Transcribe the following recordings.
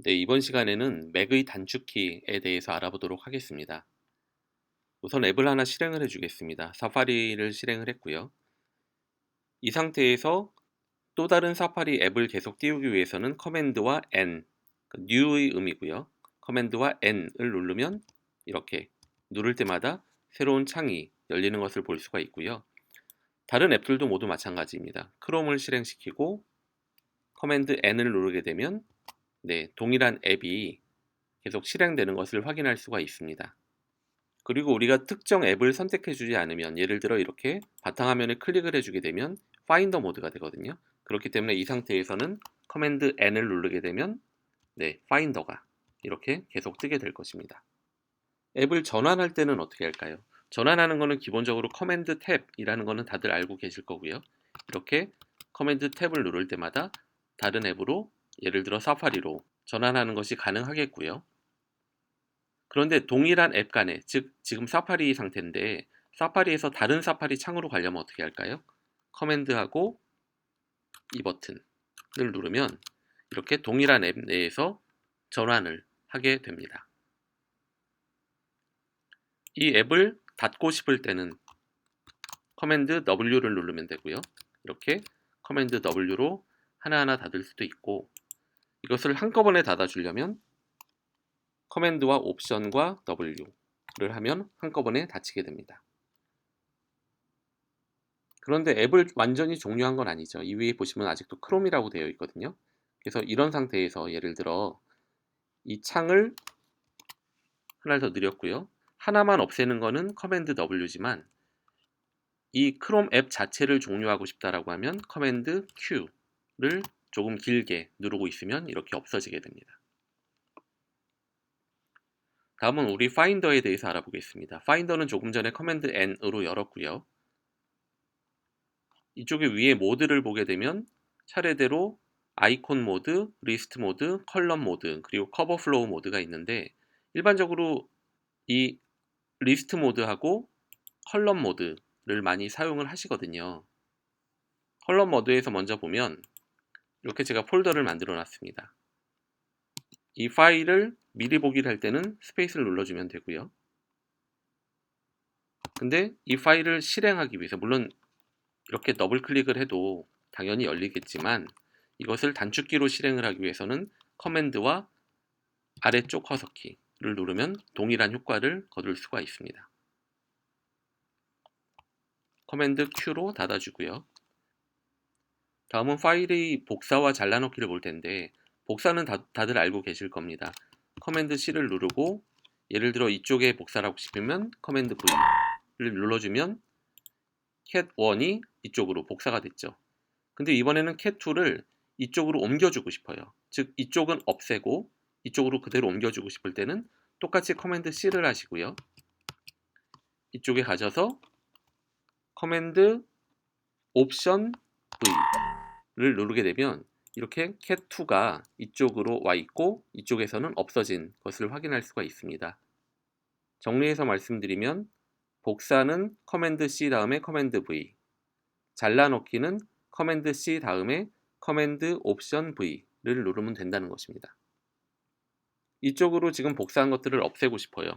네, 이번 시간에는 맥의 단축키에 대해서 알아보도록 하겠습니다. 우선 앱을 하나 실행을 해주겠습니다. 사파리를 실행을 했고요. 이 상태에서 또 다른 사파리 앱을 계속 띄우기 위해서는 커맨드와 N, new의 의미고요. 커맨드와 N을 누르면 이렇게 누를 때마다 새로운 창이 열리는 것을 볼 수가 있고요. 다른 앱들도 모두 마찬가지입니다. 크롬을 실행시키고 커맨드 N을 누르게 되면 동일한 앱이 계속 실행되는 것을 확인할 수가 있습니다. 그리고 우리가 특정 앱을 선택해 주지 않으면, 예를 들어 이렇게 바탕화면에 클릭을 해주게 되면 파인더 모드가 되거든요. 그렇기 때문에 이 상태에서는 커맨드 N을 누르게 되면 파인더가 이렇게 계속 뜨게 될 것입니다. 앱을 전환할 때는 어떻게 할까요? 전환하는 것은 기본적으로 커맨드 탭이라는 것은 다들 알고 계실 거고요. 이렇게 커맨드 탭을 누를 때마다 다른 앱으로, 예를 들어 사파리로 전환하는 것이 가능하겠고요. 그런데 동일한 앱 간에, 즉 지금 사파리 상태인데 사파리에서 다른 사파리 창으로 가려면 어떻게 할까요? 커맨드하고 이 버튼을 누르면 이렇게 동일한 앱 내에서 전환을 하게 됩니다. 이 앱을 닫고 싶을 때는 커맨드 W를 누르면 되고요. 이렇게 커맨드 W로 하나하나 닫을 수도 있고, 이것을 한꺼번에 닫아주려면 커맨드와 옵션과 W를 하면 한꺼번에 닫히게 됩니다. 그런데 앱을 완전히 종료한 건 아니죠. 이 위에 보시면 아직도 크롬이라고 되어 있거든요. 그래서 이런 상태에서 예를 들어 이 창을 하나 더 늘렸고요. 하나만 없애는 거는 커맨드 W지만 이 크롬 앱 자체를 종료하고 싶다라고 하면 커맨드 Q를 조금 길게 누르고 있으면 이렇게 없어지게 됩니다. 다음은 우리 파인더에 대해서 알아보겠습니다. 파인더는 조금 전에 커맨드 N으로 열었고요. 이쪽에 위에 모드를 보게 되면 차례대로 아이콘 모드, 리스트 모드, 컬럼 모드, 그리고 커버 플로우 모드가 있는데, 일반적으로 이 리스트 모드하고 컬럼 모드를 많이 사용을 하시거든요. 컬럼 모드에서 먼저 보면 이렇게 제가 폴더를 만들어 놨습니다. 이 파일을 미리 보기를 할 때는 스페이스를 눌러주면 되고요. 근데 이 파일을 실행하기 위해서, 물론 이렇게 더블 클릭을 해도 당연히 열리겠지만 이것을 단축키로 실행을 하기 위해서는 커맨드와 아래쪽 커서키를 누르면 동일한 효과를 거둘 수가 있습니다. 커맨드 Q로 닫아주고요. 다음은 파일의 복사와 잘라놓기를 볼 텐데, 복사는 다들 알고 계실 겁니다. 커맨드 C를 누르고 예를 들어 이쪽에 복사를 하고 싶으면 커맨드 V를 눌러주면 cat1이 이쪽으로 복사가 됐죠. 근데 이번에는 cat2를 이쪽으로 옮겨주고 싶어요. 즉 이쪽은 없애고 이쪽으로 그대로 옮겨주고 싶을 때는 똑같이 커맨드 C를 하시고요. 이쪽에 가셔서 커맨드 옵션 V를 누르게 되면 이렇게 cat2가 이쪽으로 와 있고 이쪽에서는 없어진 것을 확인할 수가 있습니다. 정리해서 말씀드리면 복사는 커맨드 C 다음에 커맨드 V, 잘라놓기는 커맨드 C 다음에 커맨드 옵션 V를 누르면 된다는 것입니다. 이쪽으로 지금 복사한 것들을 없애고 싶어요.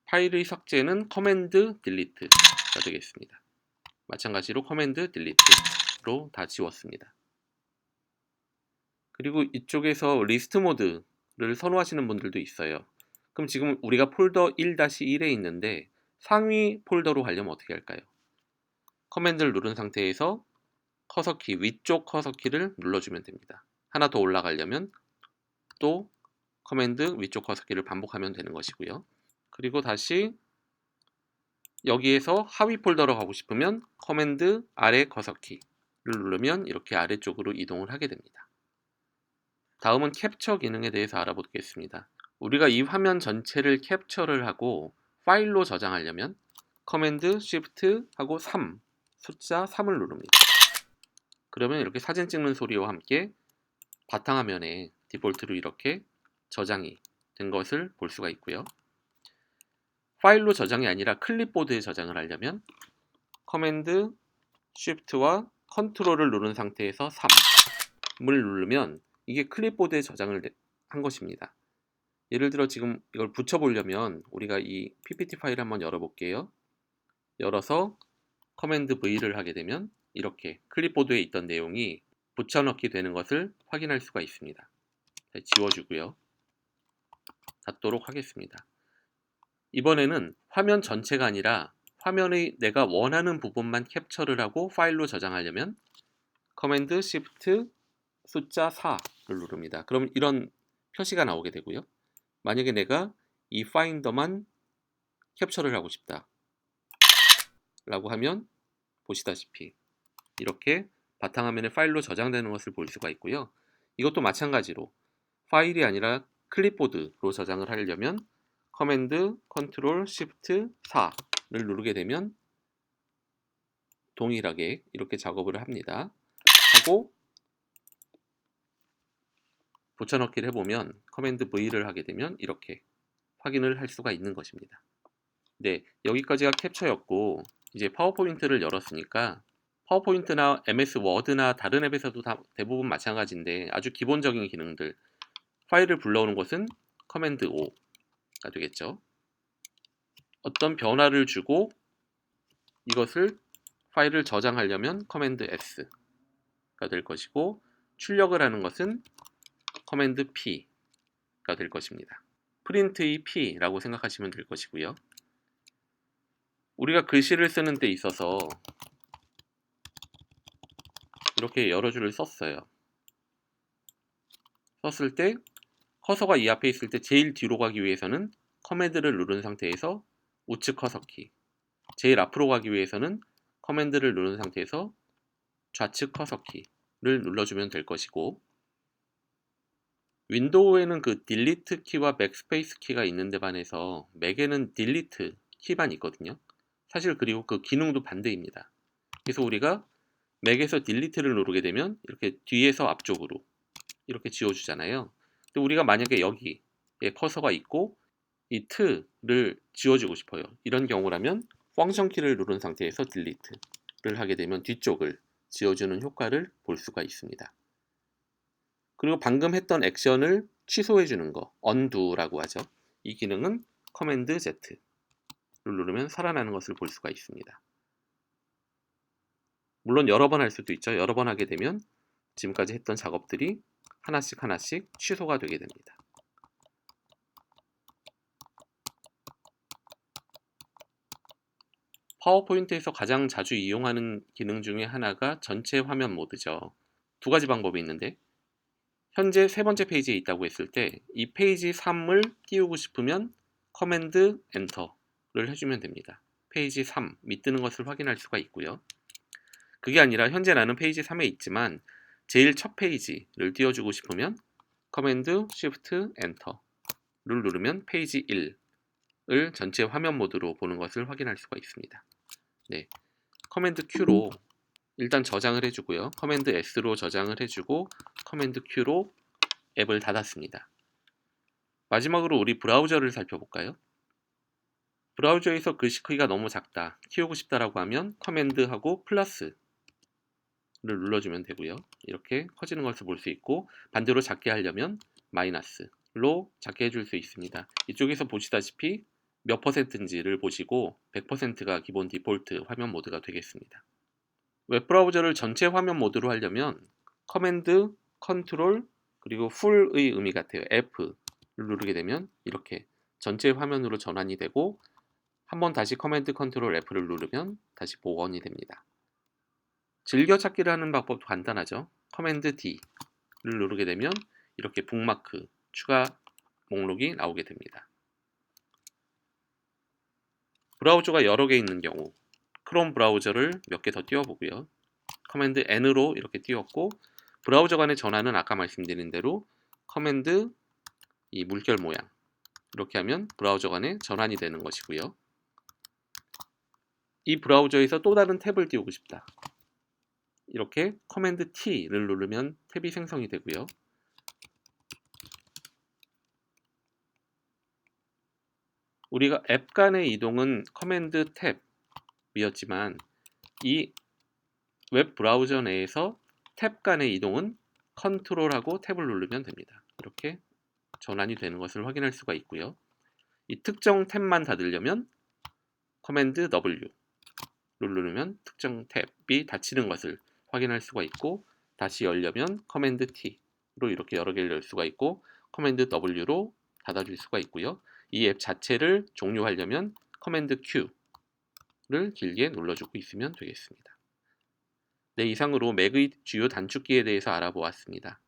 파일의 삭제는 커맨드 딜리트가 되겠습니다. 마찬가지로 커맨드 딜리트로 다 지웠습니다. 그리고 이쪽에서 리스트 모드를 선호하시는 분들도 있어요. 그럼 지금 우리가 폴더 1-1에 있는데 상위 폴더로 가려면 어떻게 할까요? 커맨드를 누른 상태에서 커서키, 위쪽 커서키를 눌러주면 됩니다. 하나 더 올라가려면 또 커맨드 위쪽 커서키를 반복하면 되는 것이고요. 그리고 다시 여기에서 하위 폴더로 가고 싶으면 커맨드 아래 커서키를 누르면 이렇게 아래쪽으로 이동을 하게 됩니다. 다음은 캡처 기능에 대해서 알아보겠습니다. 우리가 이 화면 전체를 캡처를 하고 파일로 저장하려면 커맨드 Shift 하고 3, 숫자 3을 누릅니다. 그러면 이렇게 사진 찍는 소리와 함께 바탕화면에 디폴트로 이렇게 저장이 된 것을 볼 수가 있고요. 파일로 저장이 아니라 클립보드에 저장을 하려면 커맨드 Shift와 컨트롤을 누른 상태에서 3을 누르면 이게 클립보드에 저장을 것입니다. 예를 들어 지금 이걸 붙여보려면 우리가 이 PPT 파일 한번 열어볼게요. 열어서 커맨드 V를 하게 되면 이렇게 클립보드에 있던 내용이 붙여넣기 되는 것을 확인할 수가 있습니다. 지워주고요. 닫도록 하겠습니다. 이번에는 화면 전체가 아니라 화면의 내가 원하는 부분만 캡처를 하고 파일로 저장하려면 커맨드 Shift 숫자 4를 누릅니다. 그럼 이런 표시가 나오게 되고요. 만약에 내가 이 파인더만 캡처를 하고 싶다 라고 하면 보시다시피 이렇게 바탕화면에 파일로 저장되는 것을 볼 수가 있고요. 이것도 마찬가지로 파일이 아니라 클립보드로 저장을 하려면 커맨드 컨트롤 시프트 4를 누르게 되면 동일하게 이렇게 작업을 합니다. 하고 붙여넣기를 해보면 커맨드 V를 하게 되면 이렇게 확인을 할 수가 있는 것입니다. 네, 여기까지가 캡처였고 이제 파워포인트를 열었으니까 파워포인트나 MS 워드나 다른 앱에서도 다 대부분 마찬가지인데 아주 기본적인 기능들 파일을 불러오는 것은 커맨드 O가 되겠죠. 어떤 변화를 주고 이것을 파일을 저장하려면 커맨드 S가 될 것이고 출력을 하는 것은 커맨드 P가 될 것입니다. 프린트의 P라고 생각하시면 될 것이고요. 우리가 글씨를 쓰는 데 있어서 이렇게 여러 줄을 썼어요. 썼을 때 커서가 이 앞에 있을 때 제일 뒤로 가기 위해서는 커맨드를 누른 상태에서 우측 커서키, 제일 앞으로 가기 위해서는 커맨드를 누른 상태에서 좌측 커서키를 눌러주면 될 것이고 윈도우에는 그 딜리트 키와 백스페이스 키가 있는데 반해서 맥에는 딜리트 키만 있거든요. 사실 그리고 그 기능도 반대입니다. 그래서 우리가 맥에서 딜리트를 누르게 되면 이렇게 뒤에서 앞쪽으로 이렇게 지워주잖아요. 근데 우리가 만약에 여기에 커서가 있고 이 트를 지워주고 싶어요. 이런 경우라면 펑션 키를 누른 상태에서 딜리트를 하게 되면 뒤쪽을 지워주는 효과를 볼 수가 있습니다. 그리고 방금 했던 액션을 취소해 주는 거 undo라고 하죠. 이 기능은 커맨드 Z를 누르면 살아나는 것을 볼 수가 있습니다. 물론 여러 번 할 수도 있죠. 여러 번 하게 되면 지금까지 했던 작업들이 하나씩 하나씩 취소가 되게 됩니다. 파워포인트에서 가장 자주 이용하는 기능 중에 하나가 전체 화면 모드죠. 두 가지 방법이 있는데 현재 세 번째 페이지에 있다고 했을 때 이 페이지 3을 띄우고 싶으면 커맨드 엔터를 해주면 됩니다. 페이지 3 밑뜨는 것을 확인할 수가 있고요. 그게 아니라 현재 나는 페이지 3에 있지만 제일 첫 페이지를 띄워주고 싶으면 커맨드 쉬프트 엔터를 누르면 페이지 1을 전체 화면 모드로 보는 것을 확인할 수가 있습니다. 네, 커맨드 Q로 일단 저장을 해주고요. 커맨드 S로 저장을 해주고 커맨드 Q로 앱을 닫았습니다. 마지막으로 우리 브라우저를 살펴볼까요? 브라우저에서 글씨 크기가 너무 작다, 키우고 싶다라고 하면 커맨드하고 플러스를 눌러주면 되고요. 이렇게 커지는 것을 볼 수 있고 반대로 작게 하려면 마이너스로 작게 해줄 수 있습니다. 이쪽에서 보시다시피 몇 %인지를 보시고 100%가 기본 디폴트 화면 모드가 되겠습니다. 웹브라우저를 전체 화면 모드로 하려면 커맨드, 컨트롤, 그리고 풀의 의미 같아요. F를 누르게 되면 이렇게 전체 화면으로 전환이 되고 한번 다시 커맨드, 컨트롤, F를 누르면 다시 복원이 됩니다. 즐겨찾기를 하는 방법도 간단하죠. 커맨드 D를 누르게 되면 이렇게 북마크, 추가 목록이 나오게 됩니다. 브라우저가 여러 개 있는 경우 크롬 브라우저를 몇 개 더 띄워보고요. 커맨드 N으로 이렇게 띄웠고 브라우저 간의 전환은 아까 말씀드린 대로 커맨드 이 물결 모양 이렇게 하면 브라우저 간에 전환이 되는 것이고요. 이 브라우저에서 또 다른 탭을 띄우고 싶다. 이렇게 커맨드 T를 누르면 탭이 생성이 되고요. 우리가 앱 간의 이동은 커맨드 탭이었지만 이 웹 브라우저 내에서 탭 간의 이동은 컨트롤하고 탭을 누르면 됩니다. 이렇게 전환이 되는 것을 확인할 수가 있고요. 이 특정 탭만 닫으려면 커맨드 W 를 누르면 특정 탭이 닫히는 것을 확인할 수가 있고, 다시 열려면 커맨드 T로 이렇게 여러 개를 열 수가 있고, 커맨드 W로 닫아줄 수가 있고요. 이 앱 자체를 종료하려면 커맨드 Q를 길게 눌러주고 있으면 되겠습니다. 네, 이상으로 맥의 주요 단축키에 대해서 알아보았습니다.